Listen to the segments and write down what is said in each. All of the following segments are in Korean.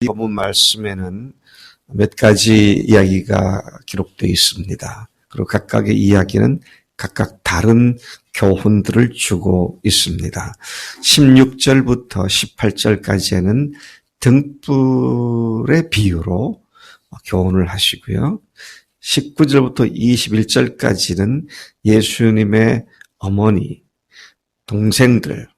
본문 말씀에는 몇 가지 이야기가 기록되어 있습니다. 그리고 각각의 이야기는 각각 다른 교훈들을 주고 있습니다. 16절부터 18절까지는 등불의 비유로 교훈을 하시고요. 19절부터 21절까지는 예수님의 어머니, 동생들,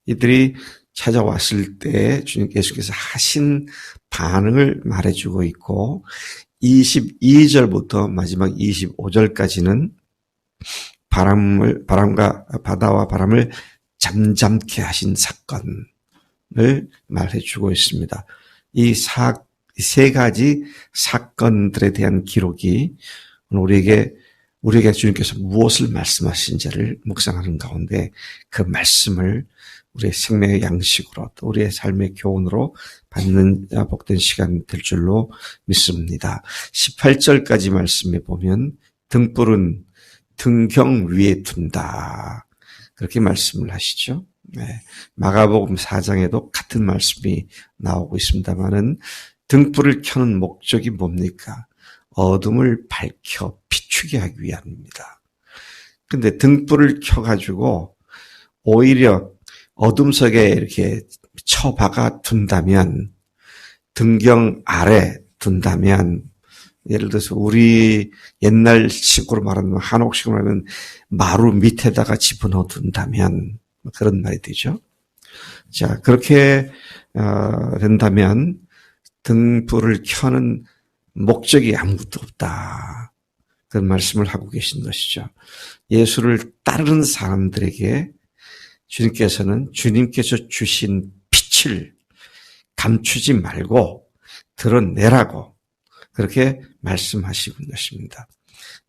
이들이 찾아왔을 때 예수께서 하신 반응을 말해주고 있고, 22절부터 마지막 25절까지는 바다와 바람을 잠잠케 하신 사건을 말해주고 있습니다. 이 세 가지 사건들에 대한 기록이 우리에게 주님께서 무엇을 말씀하신지를 묵상하는 가운데 그 말씀을 우리의 생명의 양식으로 또 우리의 삶의 교훈으로 받는 복된 시간 될 줄로 믿습니다. 18절까지 말씀에 보면 등불은 등경 위에 둔다. 그렇게 말씀을 하시죠. 네. 마가복음 4장에도 같은 말씀이 나오고 있습니다만은 등불을 켜는 목적이 뭡니까? 어둠을 밝혀 비추게 하기 위함입니다. 근데 등불을 켜가지고 오히려 어둠 속에 이렇게 처박아 둔다면, 등경 아래 둔다면, 예를 들어서 우리 옛날식으로 말하면, 한옥식으로 말하면 마루 밑에다가 집어넣어 둔다면, 그런 말이 되죠. 자, 그렇게 된다면 등불을 켜는 목적이 아무것도 없다. 그런 말씀을 하고 계신 것이죠. 예수를 따르는 사람들에게 주님께서 주신 빛을 감추지 말고 드러내라고 그렇게 말씀하시고 있는 것입니다.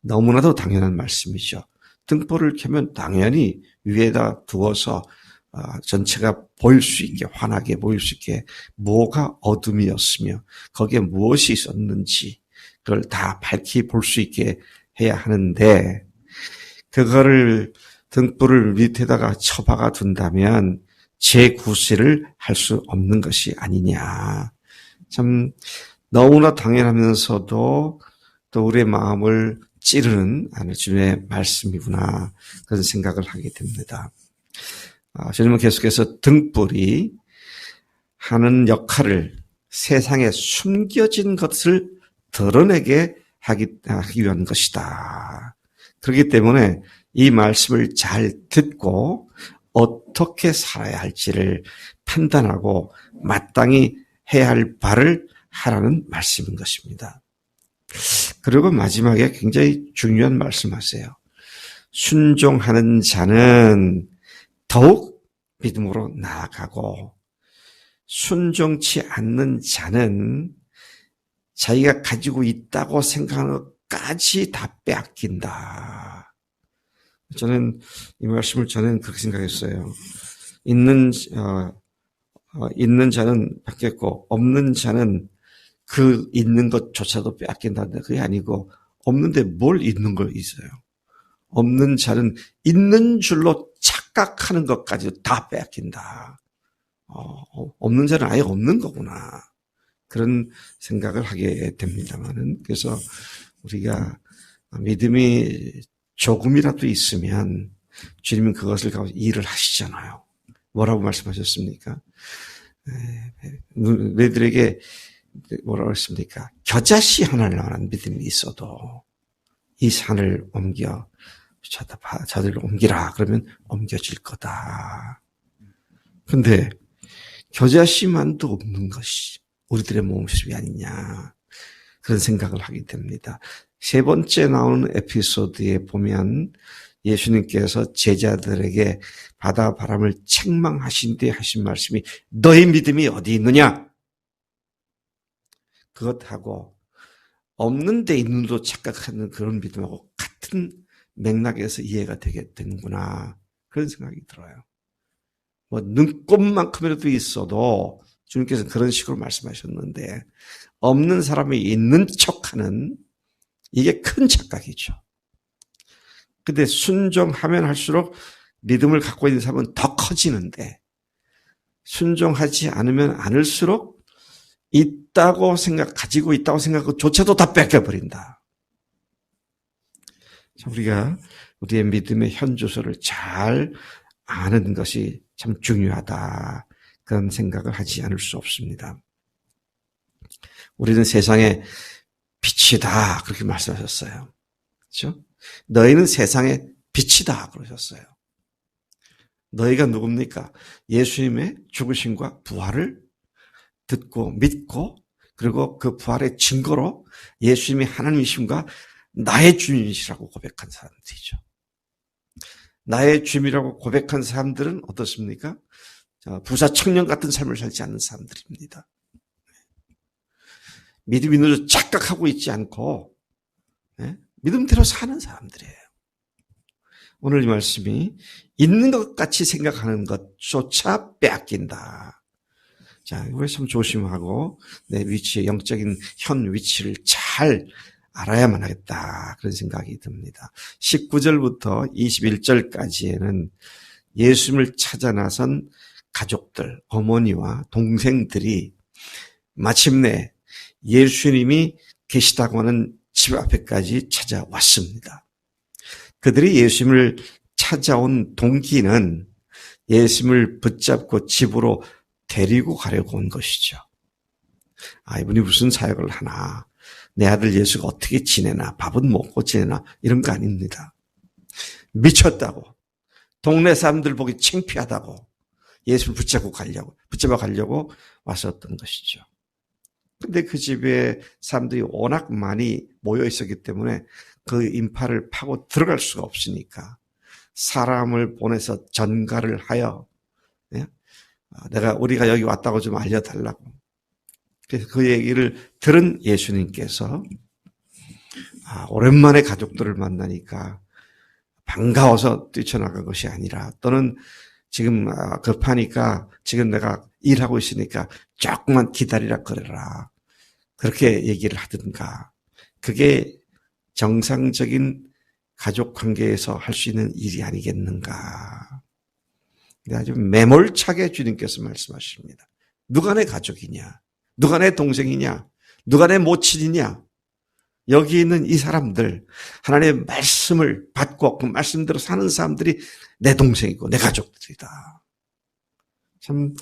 너무나도 당연한 말씀이죠. 등불을 켜면 당연히 위에다 두어서 전체가 보일 수 있게, 환하게 보일 수 있게 뭐가 어둠이었으며 거기에 무엇이 있었는지 그걸 다 밝히 볼 수 있게 해야 하는데, 그거를 등불을 밑에다가 처박아 둔다면 재구실을 할 수 없는 것이 아니냐. 참 너무나 당연하면서도 또 우리의 마음을 찌르는 주님의 말씀이구나, 그런 생각을 하게 됩니다. 주님은 계속해서 등불이 하는 역할을 세상에 숨겨진 것을 드러내게 하기 위한 것이다. 그렇기 때문에 이 말씀을 잘 듣고 어떻게 살아야 할지를 판단하고 마땅히 해야 할 바를 하라는 말씀인 것입니다. 그리고 마지막에 굉장히 중요한 말씀하세요. 순종하는 자는 더욱 믿음으로 나아가고 순종치 않는 자는 자기가 가지고 있다고 생각하는 것까지 다 빼앗긴다. 저는 이 말씀을 저는 그렇게 생각했어요. 있는 자는 받겠고 없는 자는 그 있는 것조차도 빼앗긴다는데 그게 아니고, 없는데 뭘 있는 걸 있어요. 없는 자는 있는 줄로 착각하는 것까지도 다 빼앗긴다. 없는 자는 아예 없는 거구나. 그런 생각을 하게 됩니다만은, 그래서 우리가 믿음이 조금이라도 있으면 주님은 그것을 가지고 일을 하시잖아요. 뭐라고 말씀하셨습니까? 너희들에게 뭐라고 했습니까? 겨자씨 하나만한 믿음이 있어도 이 산을 옮겨 저들로 옮기라. 그러면 옮겨질 거다. 근데 겨자씨만도 없는 것이 우리들의 모습이 아니냐, 그런 생각을 하게 됩니다. 세 번째 나오는 에피소드에 보면 예수님께서 제자들에게 바다 바람을 책망하신 뒤에 하신 말씀이 너희 믿음이 어디 있느냐? 그것하고 없는 데 있는 도 착각하는 그런 믿음하고 같은 맥락에서 이해가 되게 되는구나, 그런 생각이 들어요. 뭐 눈곱만큼이라도 있어도 주님께서 그런 식으로 말씀하셨는데, 없는 사람이 있는 척하는, 이게 큰 착각이죠. 근데 순종하면 할수록 믿음을 갖고 있는 사람은 더 커지는데, 순종하지 않으면 않을수록 가지고 있다고 생각하고 조차도 다 뺏겨버린다. 우리가 우리의 믿음의 현주소를 잘 아는 것이 참 중요하다. 그런 생각을 하지 않을 수 없습니다. 우리는 세상의 빛이다. 그렇게 말씀하셨어요. 그렇죠? 너희는 세상의 빛이다. 그러셨어요. 너희가 누굽니까? 예수님의 죽으심과 부활을 듣고 믿고 그리고 그 부활의 증거로 예수님이 하나님이심과 나의 주님이시라고 고백한 사람들이죠. 나의 주님이라고 고백한 사람들은 어떻습니까? 부자 청년 같은 삶을 살지 않는 사람들입니다. 믿음 있는 줄 착각하고 있지 않고 믿음대로 사는 사람들이에요. 오늘 이 말씀이 있는 것 같이 생각하는 것조차 빼앗긴다. 자, 이거 참 조심하고 내 위치의 영적인 현 위치를 잘 알아야만 하겠다. 그런 생각이 듭니다. 19절부터 21절까지에는 예수님을 찾아 나선 가족들, 어머니와 동생들이 마침내 예수님이 계시다고 하는 집 앞에까지 찾아왔습니다. 그들이 예수님을 찾아온 동기는 예수님을 붙잡고 집으로 데리고 가려고 온 것이죠. 이분이 무슨 사역을 하나, 내 아들 예수가 어떻게 지내나, 밥은 먹고 지내나 이런 거 아닙니다. 미쳤다고, 동네 사람들 보기 창피하다고 예수를 붙잡아 가려고 왔었던 것이죠. 근데 그 집에 사람들이 워낙 많이 모여 있었기 때문에 그 인파를 파고 들어갈 수가 없으니까 사람을 보내서 전가를 하여 우리가 여기 왔다고 좀 알려달라고. 그래서 그 얘기를 들은 예수님께서 오랜만에 가족들을 만나니까 반가워서 뛰쳐나간 것이 아니라 또는 지금 급하니까 지금 내가 일하고 있으니까 조금만 기다리라 그래라. 그렇게 얘기를 하든가. 그게 정상적인 가족 관계에서 할 수 있는 일이 아니겠는가. 아주 매몰차게 주님께서 말씀하십니다. 누가 내 가족이냐? 누가 내 동생이냐? 누가 내 모친이냐? 여기 있는 이 사람들, 하나님의 말씀을 받고 그 말씀대로 사는 사람들이 내 동생이고 내 가족들이다. 참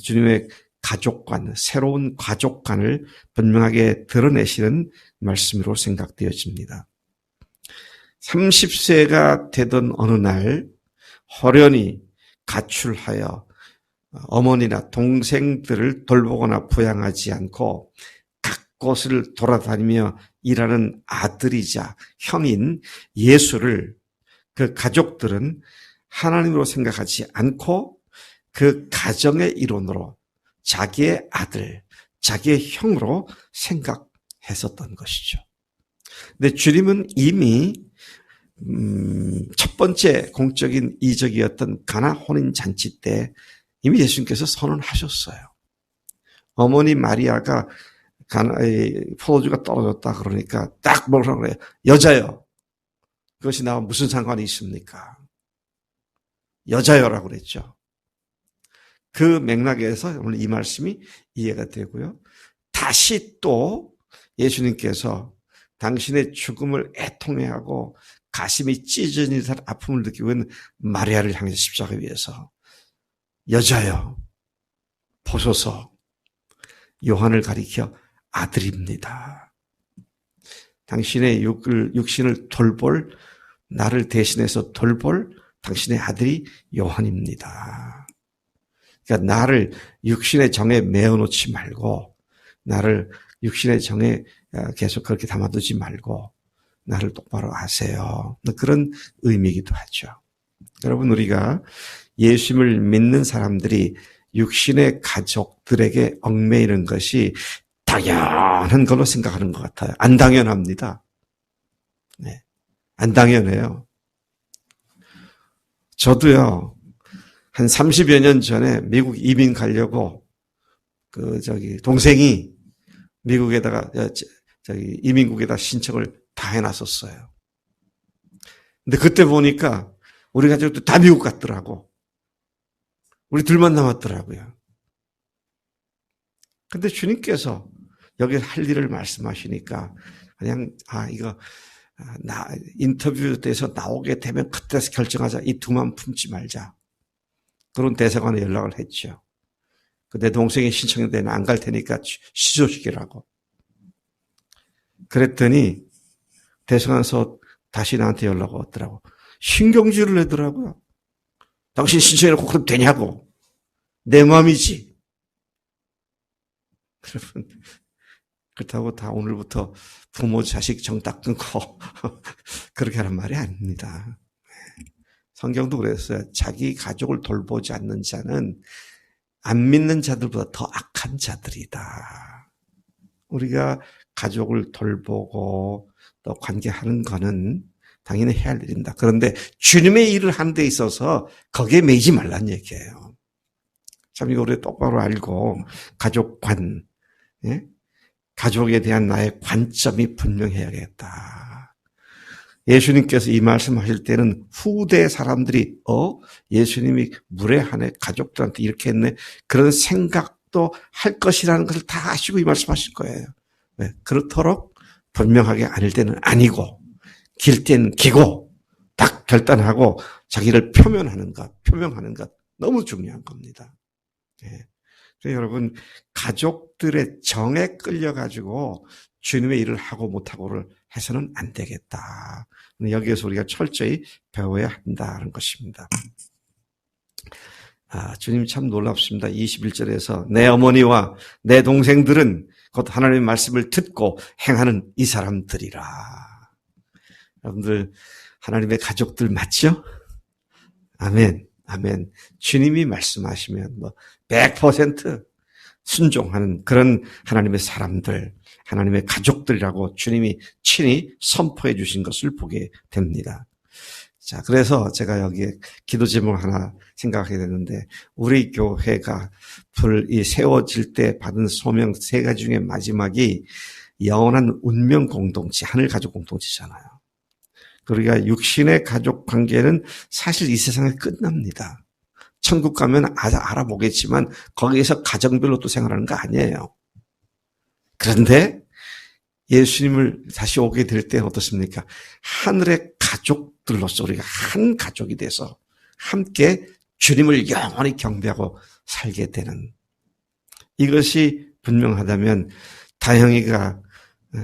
주님의 가족관, 새로운 가족관을 분명하게 드러내시는 말씀으로 생각되어집니다. 30세가 되던 어느 날 호련히 가출하여 어머니나 동생들을 돌보거나 부양하지 않고 각 곳을 돌아다니며 일하는 아들이자 형인 예수를 그 가족들은 하나님으로 생각하지 않고 그 가정의 일원으로 자기의 아들, 자기의 형으로 생각했었던 것이죠. 근데 주님은 이미 첫 번째 공적인 이적이었던 가나 혼인 잔치 때 이미 예수님께서 선언하셨어요. 어머니 마리아가 포도주가 떨어졌다 그러니까 딱 뭐라고 그래요? 여자요. 그것이 나와 무슨 상관이 있습니까? 여자요라고 그랬죠. 그 맥락에서 오늘 이 말씀이 이해가 되고요. 다시 또 예수님께서 당신의 죽음을 애통해하고 가슴이 찢어진 듯한 아픔을 느끼고 있는 마리아를 향해서 십자가 위에서 여자여 보소서, 요한을 가리켜 아들입니다. 당신의 육신을 돌볼, 나를 대신해서 돌볼 당신의 아들이 요한입니다. 그러니까 나를 육신의 정에 메어놓지 말고, 나를 육신의 정에 계속 그렇게 담아두지 말고 나를 똑바로 아세요. 그런 의미이기도 하죠. 여러분, 우리가 예수님을 믿는 사람들이 육신의 가족들에게 얽매이는 것이 당연한 걸로 생각하는 것 같아요. 안 당연합니다. 네, 안 당연해요. 저도요, 한 30여 년 전에 미국 이민 가려고 동생이 미국에다가 이민국에다 신청을 다 해놨었어요. 근데 그때 보니까 우리 가족도 다 미국 갔더라고. 우리 둘만 남았더라고요. 근데 주님께서 여기 할 일을 말씀하시니까 그냥 인터뷰 돼서 나오게 되면 그때 결정하자. 이 두만 품지 말자. 그런 대사관에 연락을 했죠. 내 동생이 신청했는데 안 갈 테니까 취소시키라고. 그랬더니 대사관에서 다시 나한테 연락 왔더라고. 신경질을 내더라고요. 당신 신청해놓고 그럼 되냐고. 내 마음이지. 여러분, 그렇다고 다 오늘부터 부모 자식 정딱 끊고 그렇게 하는 말이 아닙니다. 성경도 그랬어요. 자기 가족을 돌보지 않는 자는 안 믿는 자들보다 더 악한 자들이다. 우리가 가족을 돌보고 또 관계하는 거는 당연히 해야 할 일입니다. 그런데 주님의 일을 하는 데 있어서 거기에 매이지 말란 얘기예요. 참 이거 우리 똑바로 알고 가족관, 예? 가족에 대한 나의 관점이 분명해야겠다. 예수님께서 이 말씀하실 때는 후대 사람들이 예수님이 무례하네, 가족들한테 이렇게 했네, 그런 생각도 할 것이라는 것을 다 아시고 이 말씀하실 거예요. 네, 그렇도록 분명하게 아닐 때는 아니고 길 때는 기고 딱 결단하고 자기를 표명하는 것 너무 중요한 겁니다. 네. 그래서 여러분, 가족들의 정에 끌려가지고 주님의 일을 하고 못하고를 해서는 안 되겠다. 여기에서 우리가 철저히 배워야 한다는 것입니다. 주님 참 놀랍습니다. 21절에서 내 어머니와 내 동생들은 곧 하나님의 말씀을 듣고 행하는 이 사람들이라. 여러분들, 하나님의 가족들 맞죠? 아멘. 아멘. 주님이 말씀하시면 100% 순종하는 그런 하나님의 사람들, 하나님의 가족들이라고 주님이 친히 선포해 주신 것을 보게 됩니다. 자, 그래서 제가 여기에 기도 제목 하나 생각하게 되는데, 우리 교회가 세워질 때 받은 소명 3가지 중에 마지막이 영원한 운명 공동체, 하늘 가족 공동체잖아요. 우리가 육신의 가족 관계는 사실 이 세상에 끝납니다. 천국 가면 알아보겠지만 거기에서 가정별로 또 생활하는 거 아니에요. 그런데 예수님을 다시 오게 될 때 어떻습니까? 하늘의 가족들로서 우리가 한 가족이 돼서 함께 주님을 영원히 경배하고 살게 되는, 이것이 분명하다면 다영이가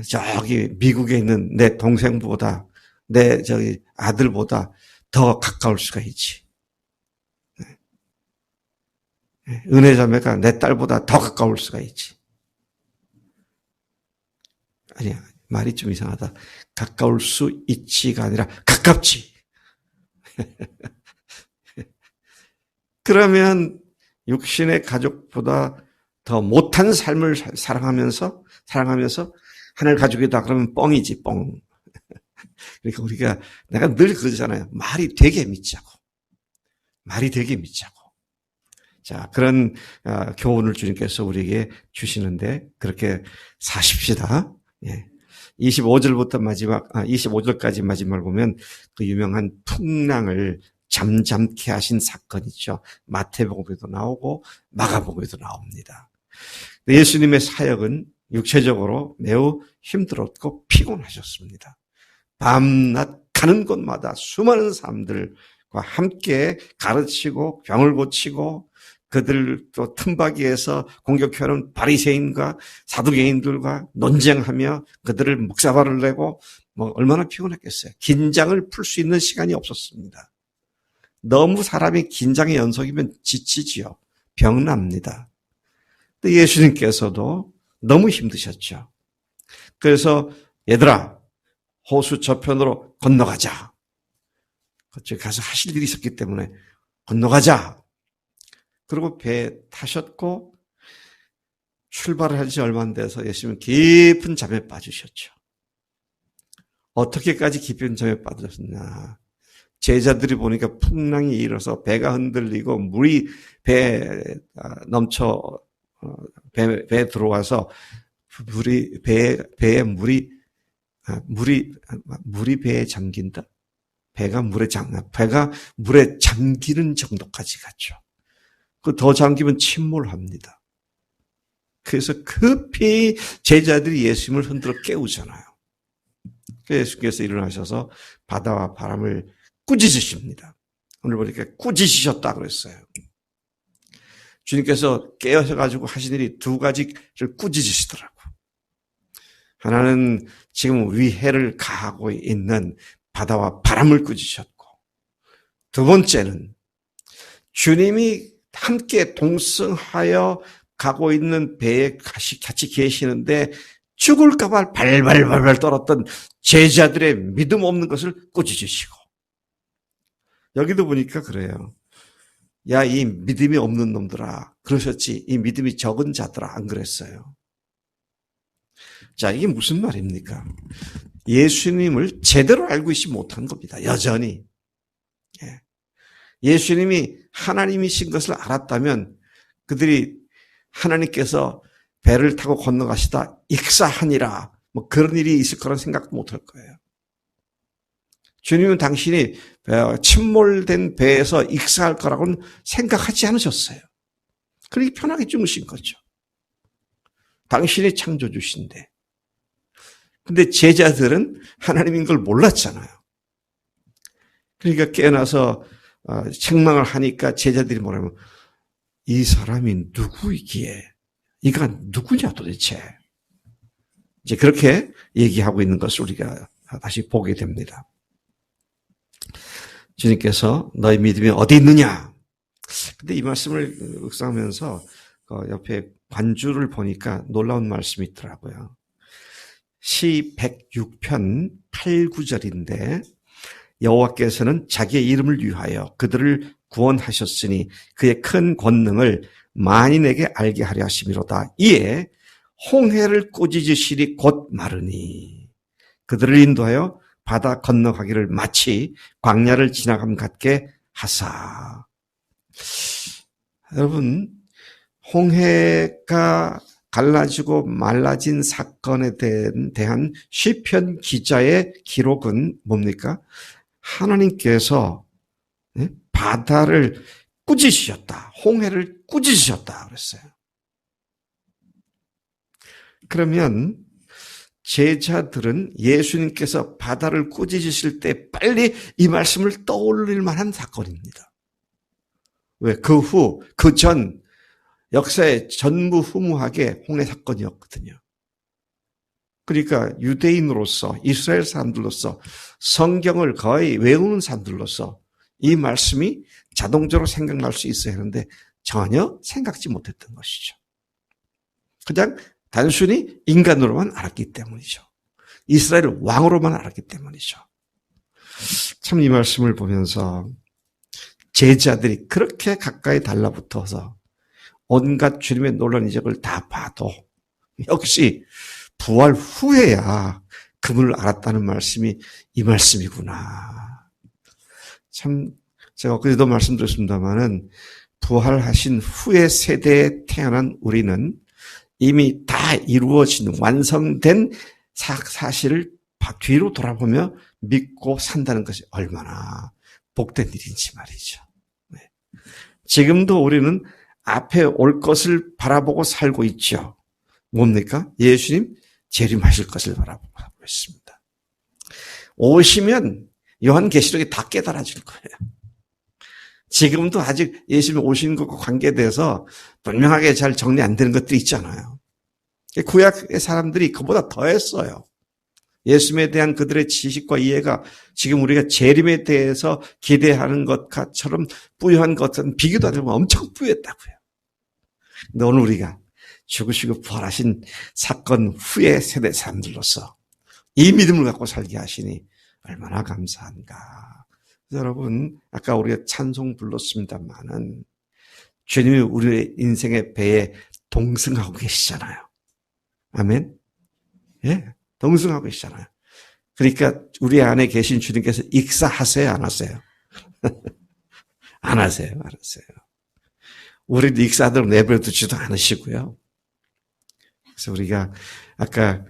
저기 미국에 있는 내 동생보다 내 아들보다 더 가까울 수가 있지. 은혜자매가 내 딸보다 더 가까울 수가 있지. 아니야, 말이 좀 이상하다. 가까울 수 있지가 아니라 가깝지. 그러면 육신의 가족보다 더 못한 삶을 사랑하면서 하늘 가족이다 그러면 뻥이지, 뻥. 그러니까 내가 늘 그러잖아요. 말이 되게 믿자고. 자, 그런 교훈을 주님께서 우리에게 주시는데 그렇게 사십시다. 예. 25절까지 마지막을 보면 그 유명한 풍랑을 잠잠케 하신 사건이죠. 마태복음에도 나오고 마가복음에도 나옵니다. 예수님의 사역은 육체적으로 매우 힘들었고 피곤하셨습니다. 밤낮 가는 곳마다 수많은 사람들과 함께 가르치고 병을 고치고 그들 또 틈바기에서 공격해오는 바리새인과 사두개인들과 논쟁하며 그들을 묵사발을 내고 얼마나 피곤했겠어요. 긴장을 풀 수 있는 시간이 없었습니다. 너무 사람이 긴장의 연속이면 지치지요. 병납니다. 또 예수님께서도 너무 힘드셨죠. 그래서 얘들아, 호수 저편으로 건너가자. 그쪽에 가서 하실 일이 있었기 때문에 건너가자. 그리고 배에 타셨고 출발을 한 지 얼마 안 돼서 예수님은 깊은 잠에 빠지셨죠. 어떻게까지 깊은 잠에 빠졌나. 제자들이 보니까 풍랑이 일어서 배가 흔들리고 물이 배에 들어와서 물이 배에 잠긴다. 배가 물에 잠기는 정도까지 갔죠. 그 더 잠기면 침몰합니다. 그래서 급히 제자들이 예수님을 흔들어 깨우잖아요. 예수께서 일어나셔서 바다와 바람을 꾸짖으십니다. 오늘 보니까 꾸짖으셨다 그랬어요. 주님께서 깨어셔가지고 하신 일이 두 가지를 꾸짖으시더라고요. 하나는 지금 위해를 가하고 있는 바다와 바람을 꾸짖으셨고, 두 번째는 주님이 함께 동승하여 가고 있는 배에 같이 계시는데 죽을까봐 발발발발 떨었던 제자들의 믿음 없는 것을 꾸짖으시고, 여기도 보니까 그래요. 야, 이 믿음이 없는 놈들아. 그러셨지. 이 믿음이 적은 자들아. 안 그랬어요. 자, 이게 무슨 말입니까? 예수님을 제대로 알고 있지 못한 겁니다. 여전히. 예수님이 하나님이신 것을 알았다면 그들이 하나님께서 배를 타고 건너가시다 익사하니라 뭐 그런 일이 있을 거란 생각도 못할 거예요. 주님은 당신이 침몰된 배에서 익사할 거라고는 생각하지 않으셨어요. 그렇게 편하게 주무신 거죠. 당신이 창조주신데. 근데 제자들은 하나님인 걸 몰랐잖아요. 그러니까 깨어나서 책망을 하니까 제자들이 뭐라면 이 사람이 누구이기에 이가 누구냐 도대체. 이제 그렇게 얘기하고 있는 것을 우리가 다시 보게 됩니다. 주님께서 너희 믿음이 어디 있느냐. 근데 이 말씀을 묵상하면서 옆에 관주를 보니까 놀라운 말씀이 있더라고요. 시 106편 8, 9절인데 여호와께서는 자기의 이름을 위하여 그들을 구원하셨으니 그의 큰 권능을 만인에게 알게 하려 하심이로다. 이에 홍해를 꾸짖으시리 곧 마르니 그들을 인도하여 바다 건너가기를 마치 광야를 지나감 같게 하사. 여러분, 홍해가 갈라지고 말라진 사건에 대한 시편 기자의 기록은 뭡니까? 하나님께서 바다를 꾸짖으셨다. 홍해를 꾸짖으셨다 그랬어요. 그러면 제자들은 예수님께서 바다를 꾸짖으실 때 빨리 이 말씀을 떠올릴 만한 사건입니다. 왜? 그 전 역사의 전무후무하게 홍해 사건이었거든요. 그러니까 유대인으로서 이스라엘 사람들로서 성경을 거의 외우는 사람들로서 이 말씀이 자동적으로 생각날 수 있어야 하는데 전혀 생각지 못했던 것이죠. 그냥 단순히 인간으로만 알았기 때문이죠. 이스라엘 왕으로만 알았기 때문이죠. 참 이 말씀을 보면서 제자들이 그렇게 가까이 달라붙어서 온갖 주님의 놀라운 이적을 다 봐도 역시 부활 후에야 그분을 알았다는 말씀이 이 말씀이구나. 참 제가 엊그제도 말씀드렸습니다마는 부활하신 후의 세대에 태어난 우리는 이미 다 이루어진 완성된 사실을 뒤로 돌아보며 믿고 산다는 것이 얼마나 복된 일인지 말이죠. 네. 지금도 우리는 앞에 올 것을 바라보고 살고 있죠. 뭡니까? 예수님 재림하실 것을 바라보고 살고 있습니다. 오시면 요한계시록이 다 깨달아질 거예요. 지금도 아직 예수님 오시는 것과 관계돼서 분명하게 잘 정리 안 되는 것들이 있잖아요. 구약의 사람들이 그보다 더 했어요. 예수님에 대한 그들의 지식과 이해가 지금 우리가 재림에 대해서 기대하는 것처럼 부유한 것은 비교도 안 되고 엄청 부유했다고요. 근데 오늘 우리가 죽으시고 부활하신 사건 후의 세대 사람들로서 이 믿음을 갖고 살게 하시니 얼마나 감사한가. 여러분, 아까 우리가 찬송 불렀습니다만은 주님이 우리의 인생의 배에 동승하고 계시잖아요. 아멘? 예, 동승하고 계시잖아요. 그러니까 우리 안에 계신 주님께서 익사하세요, 안 하세요? 안 하세요, 안 하세요. 우리도 익사대로 내버려 두지도 않으시고요. 그래서 우리가 아까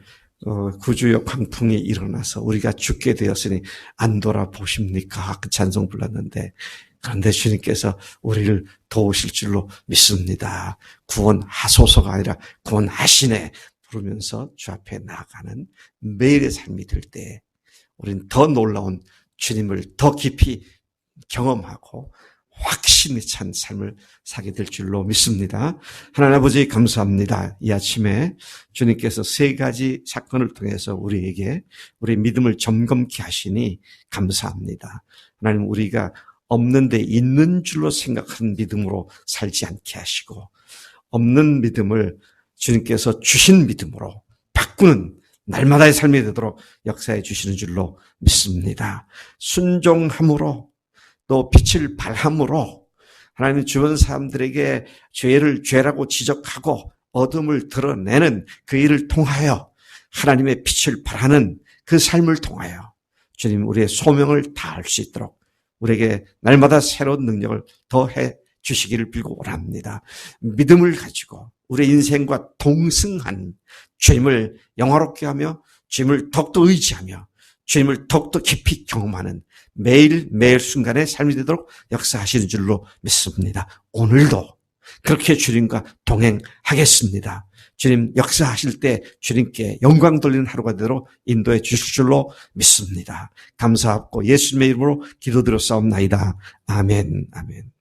구주의 광풍이 일어나서 우리가 죽게 되었으니 안 돌아보십니까? 그 찬송 불렀는데, 그런데 주님께서 우리를 도우실 줄로 믿습니다. 구원하소서가 아니라 구원하시네 부르면서 주 앞에 나아가는 매일의 삶이 될 때 우리는 더 놀라운 주님을 더 깊이 경험하고 확신에 찬 삶을 살게 될 줄로 믿습니다. 하나님 아버지 감사합니다. 이 아침에 주님께서 세 가지 사건을 통해서 우리에게 우리 믿음을 점검케 하시니 감사합니다. 하나님, 우리가 없는데 있는 줄로 생각하는 믿음으로 살지 않게 하시고, 없는 믿음을 주님께서 주신 믿음으로 바꾸는 날마다의 삶이 되도록 역사해 주시는 줄로 믿습니다. 순종함으로 또 빛을 발함으로 하나님 주변 사람들에게 죄라고 지적하고 어둠을 드러내는 그 일을 통하여 하나님의 빛을 발하는 그 삶을 통하여 주님 우리의 소명을 다할 수 있도록 우리에게 날마다 새로운 능력을 더해 주시기를 빌고 원합니다. 믿음을 가지고 우리의 인생과 동승한 주님을 영화롭게 하며 주님을 더욱더 의지하며 주님을 더욱더 깊이 경험하는 매일 순간의 삶이 되도록 역사하시는 줄로 믿습니다. 오늘도 그렇게 주님과 동행하겠습니다. 주님 역사하실 때 주님께 영광 돌리는 하루가 되도록 인도해 주실 줄로 믿습니다. 감사하고 예수님의 이름으로 기도드렸사옵나이다. 아멘. 아멘.